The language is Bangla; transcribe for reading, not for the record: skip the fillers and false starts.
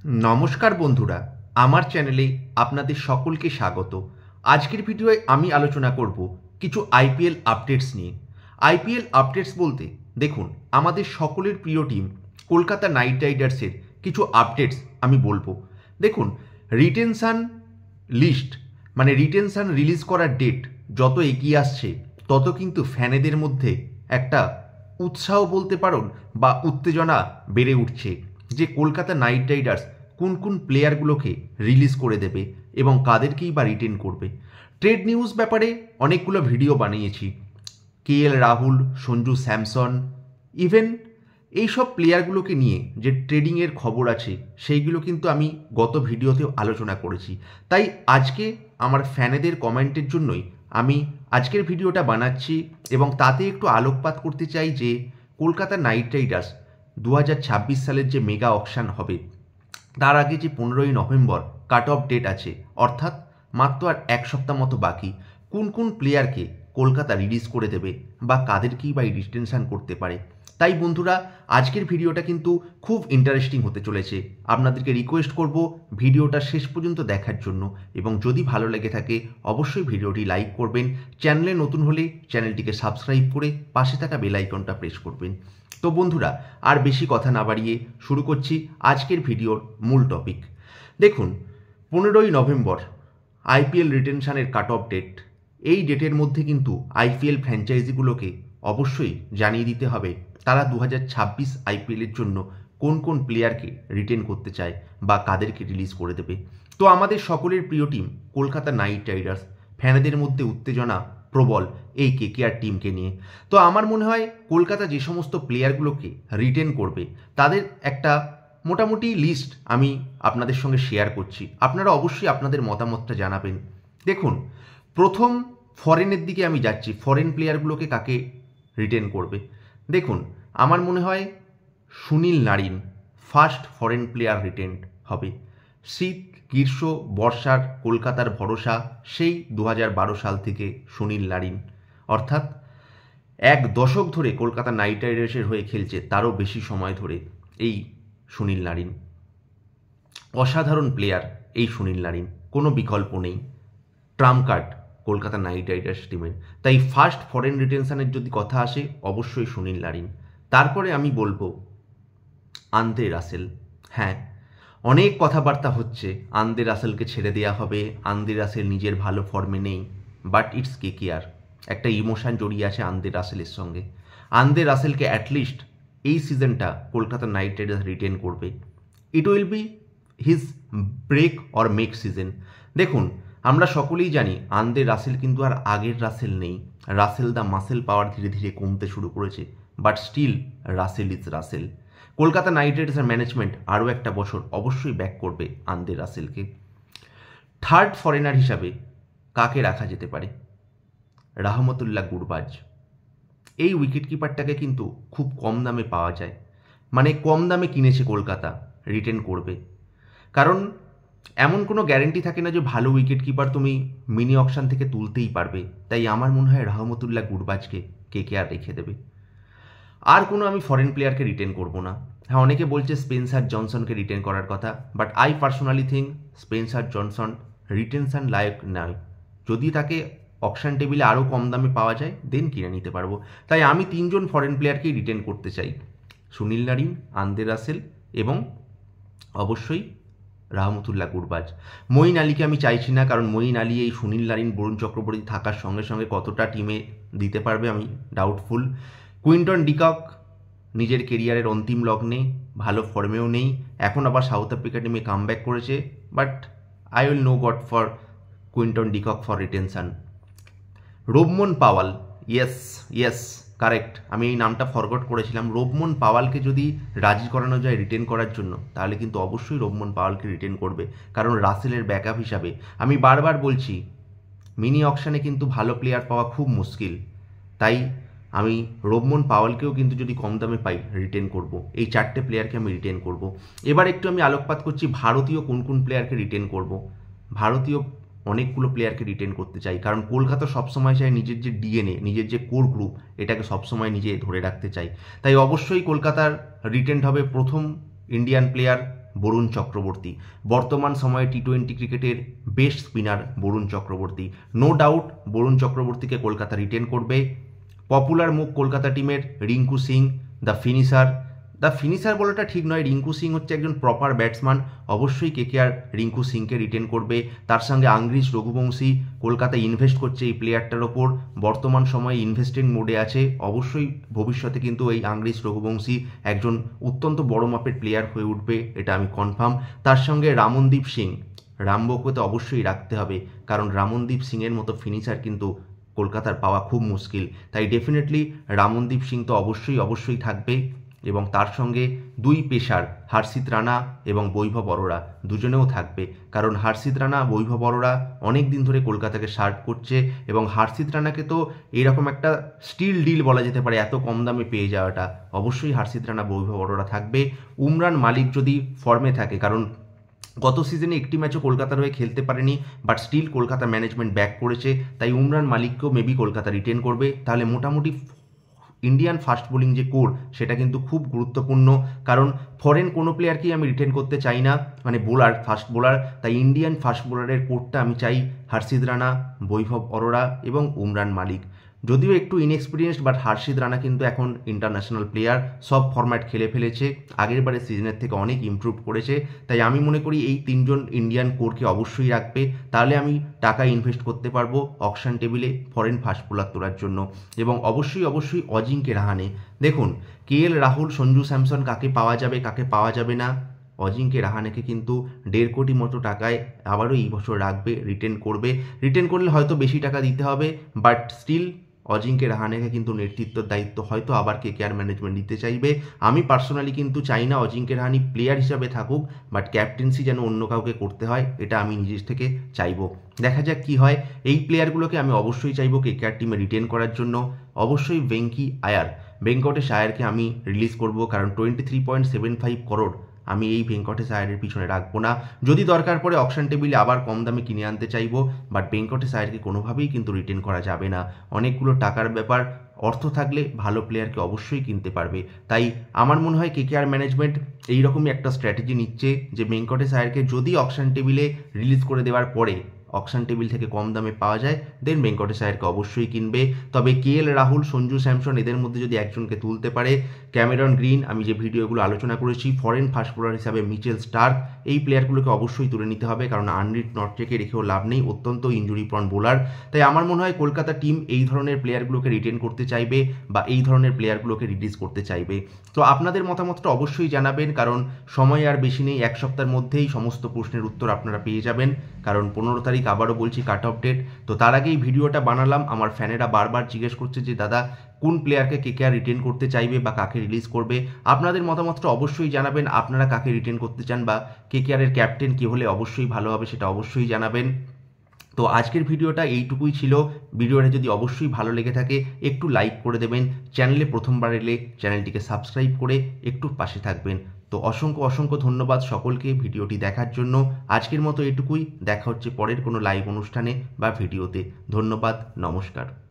নমস্কার বন্ধুরা, আমার চ্যানেলে আপনাদের সকলকে স্বাগত। আজকের ভিডিওয়ে আমি আলোচনা করব কিছু আইপিএল আপডেটস নিয়ে। আইপিএল আপডেটস বলতে দেখুন, আমাদের সকলের প্রিয় টিম কলকাতা নাইট রাইডার্সের কিছু আপডেটস আমি বলবো। দেখুন, রিটেনশন লিস্ট মানে রিটেনশন রিলিজ করার ডেট যত এগিয়ে আসছে তত কিন্তু ফ্যানেদের মধ্যে একটা উৎসাহ বলতে পারেন বা উত্তেজনা বেড়ে উঠছে যে কলকাতা নাইট রাইডার্স কোন কোন প্লেয়ারগুলোকে রিলিজ করে দেবে এবং কাদেরকেই বা রিটেন করবে। ট্রেড নিউজ ব্যাপারে অনেকগুলো ভিডিও বানিয়েছি। KL Rahul, Sanju Samson, even এইসব প্লেয়ারগুলোকে নিয়ে যে ট্রেডিংয়ের খবর আছে সেইগুলো কিন্তু আমি গত ভিডিওতেও আলোচনা করেছি। তাই আজকে আমার ফ্যানেদের কমেন্টের জন্যই আমি আজকের ভিডিওটা বানাচ্ছি এবং তাতে একটু আলোকপাত করতে চাই যে কলকাতা নাইট রাইডার্স 2026 সালের যে মেগা অকশন হবে তার আগে যে 15ই নভেম্বর কাট অফ ডেট আছে, অর্থাৎ মাত্র আর এক সপ্তাহ মতো বাকি, কোন কোন প্লেয়ারকে কলকাতা রিলিজ করে দেবে বা কাদেরকেই বা রিটেনশন করতে পারে। তাই বন্ধুরা, আজকের ভিডিওটা কিন্তু খুব ইন্টারেস্টিং হতে চলেছে। আপনাদেরকে রিকোয়েস্ট করব ভিডিওটা শেষ পর্যন্ত দেখার জন্য এবং যদি ভালো লেগে থাকে অবশ্যই ভিডিওটি লাইক করবেন। চ্যানেলে নতুন হলে চ্যানেলটিকে সাবস্ক্রাইব করে পাশে থাকা বেল আইকনটা প্রেস করবেন। তো বন্ধুরা, আর বেশি কথা না বাড়িয়ে শুরু করছি আজকের ভিডিওর মূল টপিক। দেখুন, 15ই নভেম্বর আইপিএল রিটেনশনের কাট অফ ডেট। এই ডেটের মধ্যে কিন্তু আইপিএল ফ্র্যাঞ্চাইজিগুলোকে অবশ্যই জানিয়ে দিতে হবে তারা 2026 আইপিএলের জন্য কোন কোন প্লেয়ারকে রিটেন করতে চায় বা কাদেরকে রিলিজ করে দেবে। তো আমাদের সকলের প্রিয় টিম কলকাতা নাইট রাইডার্স, ফ্যানেদের মধ্যে উত্তেজনা প্রবল এই কেকেআর টিমকে নিয়ে। তো আমার মনে হয় কলকাতা যে সমস্ত প্লেয়ারগুলোকে রিটেন করবে তাদের একটা মোটামুটি লিস্ট আমি আপনাদের সঙ্গে শেয়ার করছি। আপনারা অবশ্যই আপনাদের মতামতটা জানাবেন। দেখুন, প্রথম ফরেনের দিকে আমি যাচ্ছি। ফরেন প্লেয়ারগুলোকে কাকে রিটেন করবে? দেখুন, আমার মনে হয় Sunil Narine first foreign player written হবে। শীত, গ্রীষ্ম, বর্ষার কলকাতার ভরসা সেই 2012 সাল থেকে সুনীল নারিন, অর্থাৎ এক দশক ধরে কলকাতা নাইট রাইডার্সের হয়ে খেলছে, তারও বেশি সময় ধরে এই সুনীল নারিন। অসাধারণ প্লেয়ার এই সুনীল নারিন, কোনো বিকল্প নেই, Trump card Kolkata night Riders টিমের। তাই ফার্স্ট ফরেন রিটেনশনের যদি কথা আসে অবশ্যই সুনীল নারিন। তারপরে আমি বলবো আন্দ্রে রাসেল। হ্যাঁ, অনেক কথাবার্তা হচ্ছে আন্দ্রে রাসেলকে ছেড়ে দেওয়া হবে, আন্দ্রে রাসেল নিজের ভালো ফর্মে নেই, বাট ইটস কেকেআর, একটা ইমোশন জড়িয়ে আছে আন্দ্রে রাসেলের সঙ্গে। আন্দ্রে রাসেলকে অ্যাটলিস্ট এই সিজনটা কলকাতা নাইট রাইডার্স রিটেন করবে। It will be his break or make season. দেখুন, আমরা সকলেই জানি আন্দ্রে রাসেল কিন্তু আর আগের রাসেল নেই। রাসেল দ্য মাসেল পাওয়ার ধীরে ধীরে কমতে শুরু করেছে, but still Russell is Russell. Kolkata Knight রাইডার্সের ম্যানেজমেন্ট আরও একটা বছর অবশ্যই ব্যাক করবে আন্দ্রে রাসেলকে। থার্ড ফরেনার হিসাবে কাকে রাখা যেতে পারে? রাহমতুল্লাহ গুরবাজ। এই উইকেট কিপারটাকে কিন্তু খুব কম দামে পাওয়া যায়, মানে কম দামে কিনেছে কলকাতা, রিটেন করবে। কারণ এমন কোনো গ্যারেন্টি থাকে না যে ভালো উইকেট কিপার তুমি মিনি অকশন থেকে তুলতেই পারবে। তাই আমার মনে হয় রাহমতুল্লাহ গুরবাজকে কেকেআর রেখে দেবে। আর কোনো আমি ফরেন প্লেয়ারকে রিটেন করব না। হ্যাঁ, অনেকে বলছে স্পেন্সার জনসনকে রিটেন করার কথা, but I personally think Spencer Johnson retention লায়ক নয়। যদি তাকে অকশন টেবিলে আরও কম দামে পাওয়া যায় দেন কিনে নিতে পারবো। তাই আমি 3জন ফরেন প্লেয়ারকেই রিটেন করতে চাই, সুনীল নারিন, আন্দ্রে রাসেল এবং অবশ্যই রাহমতুল্লাহ গুরবাজ। মঈন আলীকে আমি চাইছি না, কারণ মঈন আলী এই সুনীল নারিন, বরুণ চক্রবর্তী থাকার সঙ্গে সঙ্গে কতটা টিমে দিতে পারবে আমি ডাউটফুল। কুইন্টন ডিকক নিজের কেরিয়ারের অন্তিম লগ্নে, ভালো ফর্মেও নেই, এখন আবার সাউথ আফ্রিকা টিমে কামব্যাক করেছে, but I will no got for Quinton de Kock for retention. Rovman Powell, yes correct, আমি এই নামটা ফরগট করেছিলাম। রোবমন পাওয়ালকে যদি রাজি করানো যায় রিটেন করার জন্য তাহলে কিন্তু অবশ্যই রোবমন পাওয়ালকে রিটেন করবে, কারণ রাসেলের ব্যাকআপ হিসাবে। আমি বারবার বলছি মিনি অকশানে কিন্তু ভালো প্লেয়ার পাওয়া খুব মুশকিল, তাই আমি রোবমন পাওয়ালকেও কিন্তু যদি কম দামে পাই রিটেন করব। এই 4টে প্লেয়ারকে আমি রিটেন করব। এবার একটু আমি আলোকপাত করছি ভারতীয় কোন কোন প্লেয়ারকে রিটেন করব। ভারতীয় অনেকগুলো প্লেয়ারকে রিটেন করতে চাই, কারণ কলকাতা সবসময় চায় নিজের যে ডিএনএ, নিজের যে কোর গ্রুপ, এটাকে সবসময় নিজে ধরে রাখতে চাই। তাই অবশ্যই কলকাতার রিটেন্ড হবে প্রথম ইন্ডিয়ান প্লেয়ার বরুণ চক্রবর্তী। বর্তমান সময়ে টি-20 ক্রিকেটের best spinner Varun Chakravarthy. No doubt Varun চক্রবর্তীকে কলকাতা রিটেন করবে। পপুলার মুখ কলকাতা টিমের রিঙ্কু সিং, দ্য ফিনিশার বলাটা ঠিক নয়, রিঙ্কু সিং হচ্ছে একজন প্রপার ব্যাটসম্যান। অবশ্যই কেকেআর রিঙ্কু সিংকে রিটেন করবে। তার সঙ্গে আংগ্রিজ রঘুবংশী, কলকাতা ইনভেস্ট করছে এই প্লেয়ারটার ওপর, বর্তমান সময়ে ইনভেস্টিং মোডে আছে। অবশ্যই ভবিষ্যতে কিন্তু এই আংগ্রিজ রঘুবংশী একজন অত্যন্ত বড় মাপের প্লেয়ার হয়ে উঠবে, এটা আমি কনফার্ম। তার সঙ্গে রামনদীপ সিং, রামবোকে তো অবশ্যই রাখতে হবে, কারণ রামনদীপ সিংয়ের মতো ফিনিশার কিন্তু কলকাতার পাওয়া খুব মুশকিল। তাই ডেফিনেটলি রামনদীপ সিং তো অবশ্যই থাকবে। এবং তার সঙ্গে দুই পেসার হর্ষিত রানা এবং বৈভব অরোরা দুজনেও থাকবে, কারণ হর্ষিত রানা বৈভব অরোরা অনেক দিন ধরে কলকাতাকে সার্ভ করছে এবং হর্ষিত রানাকে তো এরকম একটা স্টিল ডিল বলা যেতে পারে, এত কম দামে পেয়ে যাওয়াটা। অবশ্যই হর্ষিত রানা বৈভব অরোরা থাকবে। উমরান মালিক যদি ফর্মে থাকে, কারণ গত সিজনে একটি ম্যাচও কলকাতার হয়ে খেলতে পারেনি, but still Kolkata management back করেছে, তাই উমরান মালিককেও মেবি কলকাতা রিটেন করবে। তাহলে মোটামুটি ইন্ডিয়ান ফাস্ট বোলিং যে কোর সেটা কিন্তু খুব গুরুত্বপূর্ণ, কারণ ফরেন কোনো প্লেয়ারকেই আমি রিটেন করতে চাই না, মানে বোলার, ফাস্ট বোলার। তাই ইন্ডিয়ান ফাস্ট বোলারের কোরটা আমি চাই হর্ষিত রানা, বৈভব অরোরা এবং উমরান মালিক। যদিও একটু ইনএক্সপিরিয়েন্সড, বাট হর্ষিত রানা কিন্তু এখন ইন্টারন্যাশনাল প্লেয়ার, সব ফরম্যাট খেলে ফেলেছে, আগের বারের সিজনের থেকে অনেক ইমপ্রুভ করেছে। তাই আমি মনে করি এই তিনজন ইন্ডিয়ান কোরকে অবশ্যই রাখবে, তাহলে আমি টাকা ইনভেস্ট করতে পারবো অকশন টেবিলে ফরেন ফাস্ট বোলার তোলার জন্য। এবং অবশ্যই অজিঙ্কে রাহানে, দেখুন কেএল রাহুল, সঞ্জু স্যামসন কাকে পাওয়া যাবে কাকে পাওয়া যাবে না, অজিঙ্কে রাহানেকে কিন্তু 1.5 কোটি মতো টাকায় আবারও এই বছর রাখবে, রিটেন করলে হয়তো বেশি টাকা দিতে হবে, বাট স্টিল অজিঙ্কে রাহানেকে কিন্তু নেতৃত্বের দায়িত্ব হয়তো আবার কেকেআর ম্যানেজমেন্ট দিতে চাইবে। আমি পার্সোনালি কিন্তু চাই না অজিঙ্কে রাহানে প্লেয়ার হিসাবে থাকুক, বাট ক্যাপ্টেন্সি যেন অন্য কাউকে করতে হয়, এটা আমি নিজের থেকে চাইবো। দেখা যাক কি হয়। এই প্লেয়ারগুলোকে আমি অবশ্যই চাইবো কেকেআর টিমে রিটেন করার জন্য। অবশ্যই ভেঙ্কটেশ আয়ারকে আমি রিলিজ করব, কারণ 23.75 করোড় আমি এই ভেঙ্কটেশ আয়ারের পিছনে রাখবো না। যদি দরকার পড়ে অকশন টেবিলে আবার কম দামে কিনে আনতে চাইবো, বাট ভেঙ্কটেশ আয়ারকে কোনোভাবেই কিন্তু রিটেন করা যাবে না। অনেকগুলো টাকার ব্যাপার, অর্থ থাকলে ভালো প্লেয়ারকে অবশ্যই কিনতে পারবে। তাই আমার মনে হয় কেকেআর ম্যানেজমেন্ট এইরকমই একটা স্ট্র্যাটেজি নিচ্ছে যে ভেঙ্কটেশ আয়ারকে যদি অকশন টেবিলে রিলিজ করে দেওয়ার পরে অকশন টেবিল থেকে কম দামে পাওয়া যায়, দেন ভেঙ্কটেশ আয়ারকে অবশ্যই কিনবে। তবে কেএল রাহুল, সঞ্জু স্যামসন এদের মধ্যে যদি একজনকে তুলতে পারে, ক্যামেরন গ্রিন, আমি যে ভিডিওগুলো আলোচনা করেছি, ফরেন ফাস্ট বোলার হিসাবে মিচেল স্টার্ক, এই প্লেয়ারগুলোকে অবশ্যই তুলে নিতে হবে, কারণ আনরিট নর্থকে রেখেও লাভ নেই, অত্যন্ত ইঞ্জুরি প্রন বোলার। তাই আমার মনে হয় কলকাতা টিম এই ধরনের প্লেয়ারগুলোকে রিটেন করতে চাইবে বা এই ধরনের প্লেয়ারগুলোকে রিলিজ করতে চাইবে। তো আপনাদের মতামতটা অবশ্যই জানাবেন, কারণ সময় আর বেশি নেই, এক সপ্তাহের মধ্যেই সমস্ত প্রশ্নের উত্তর আপনারা পেয়ে যাবেন, কারণ 15 তারিখ আবারও বলছি কাট অফ ডেট। তো তার আগে এই ভিডিওটা বানালাম, আমার ফ্যানেরা বারবার জিজ্ঞেস করছে যে দাদা কোন প্লেয়ারকে কেকেআর রিটেন করতে চাইবে বা কাকে রিলিজ করবে। আপনাদের মতামতটা অবশ্যই জানাবেন, আপনারা কাকে রিটেন করতে চান বা কেকেআরের ক্যাপ্টেন কে হলে অবশ্যই ভালো হবে সেটা অবশ্যই জানাবেন। তো আজকের ভিডিওটা এইটুকুই ছিল। ভিডিওটা যদি অবশ্যই ভালো লেগে থাকে একটু লাইক করে দেবেন, চ্যানেলে প্রথমবার এলে চ্যানেলটিকে সাবস্ক্রাইব করে একটু পাশে থাকবেন। তো অসংখ্য ধন্যবাদ সকলকে ভিডিওটি দেখার জন্য। আজকের মতো এটুকুই, দেখা হচ্ছে পরের কোনো লাইভ অনুষ্ঠানে বা ভিডিওতে। ধন্যবাদ, নমস্কার।